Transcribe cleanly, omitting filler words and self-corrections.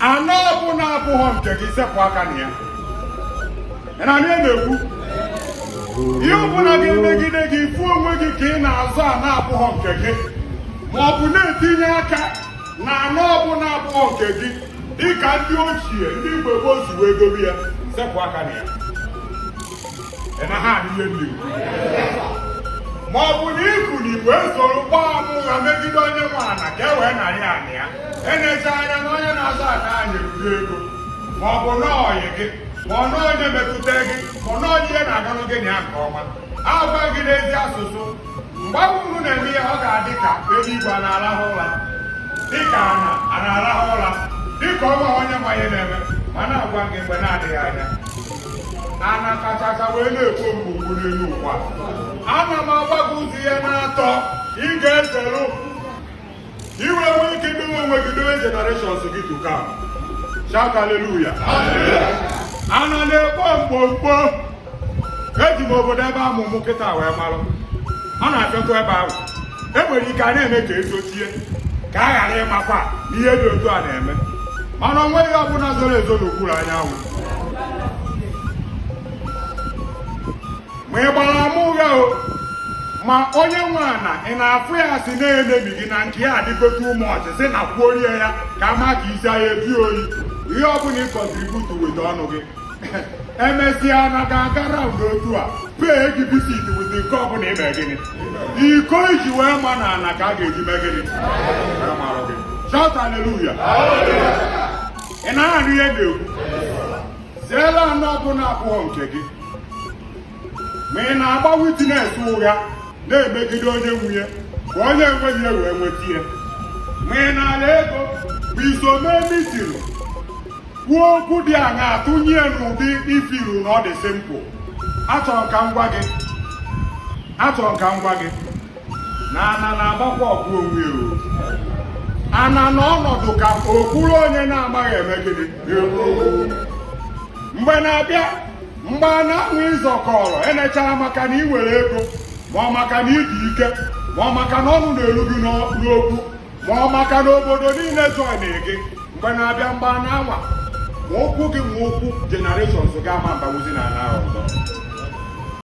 anọ ọbụla abụghọ nke gị sepụ aka na ya. Na anyị na-ekwu ihe ọbụla ga-emegide gị fụ onwe gị ka ị na-azụ a na-abụghọ nke gị ma ọ bụ na-etinye aka na anọ ọbụla abụghọ nke gị dịka ndị ochie ndị Igbo gboo si wee dobe ya, sepụ aka na ya. Na ha adịghị ndị Igbo ma ọ bụ na ịkụ na Igbo esoro gbaa amụgha megide onye nwe ana ka e wee narị anị ya, enecha anya na onye na-azụ ana anyị ruru ego ma ọ bụ n'ọyị gị ma ọ na onye metụta gị ma ọ na onye ihe na-aganụ gị na ya nke ọma agwa gị n'ezi asụsụ mgbe unu na-eme ihe ọ ga-adị ka eluigwe a na-arahụ ụra, dịka a na-arahụ ụra, dịka ọnwa onye nwa ihe na-eme ma na-agwa gị mgbe na-adịghị anya ana kachacha wee na-ekwo mgbugbu n'elu ụwa. Ana m agwa gị ụzọ ihe na-atọ ị ga-ezeru iwe nwee ike idowe onwe gị dowe generations gị to come. Shout hallelujah. Ana na-ekpo mkpomkpo eji m obodo ebe amụmụ kịta wee marụ ọ na-achọtụ ebe ahụ enwere ike a na-eme ka ezochie ka a ghara ịmakwa ihe dị otu a na-eme, mana onweghị ọbụla zoro ezo n'okpuru anyanwụ. Ma ị gbara ama ụgha o ma onye nwe ana ị na-afụ ya si na-enebi gị na nke ya adịgote ụmụ ọchịsị na kwuorie ya ka ama ka isi ahịa ebi oyi ihe ọbụla ị kọntributu weta ọnụ gị emesịa na ga-aga raụnd otu a pee gị visit weta nke ọbụla ime gịnị iko iji wee ma na ana ka a ga-eji mee gịnị marụ gị. Shout hallelujah. Ị na-arụ ihe na-ekwu siela anọ ọbụla abụọ nke gị ma ị na-agba witness ụgha na-emegide onye nwunye ka onye enweghị ya wee nweta ihe, ma ị na-ala ego bụ iso mee mitin kwuo okwu dị aṅa atụnye n'ụdị ifiru na ọ dị simpụl. Achọrọ ka m gwa gị na ana na-agbakwa ọgụ onwe o. Ana n'ọnọdụ ka okwuru onye na-amaghị eme gịnị mgbe na-abịa mgbe a na-anwụ ịzọkọrọ enechara maka na ị nwere ego ma ọ maka na ịdị ike ma ọ maka na ọnụ na-eru gị n'okwu ma ọ maka na obodo niile join gị mgbe na-abịa mgbe a na-anwa ma ụkwụ gị ma ụkwụ generations ga-ama mbawuzi na ana ọzọ.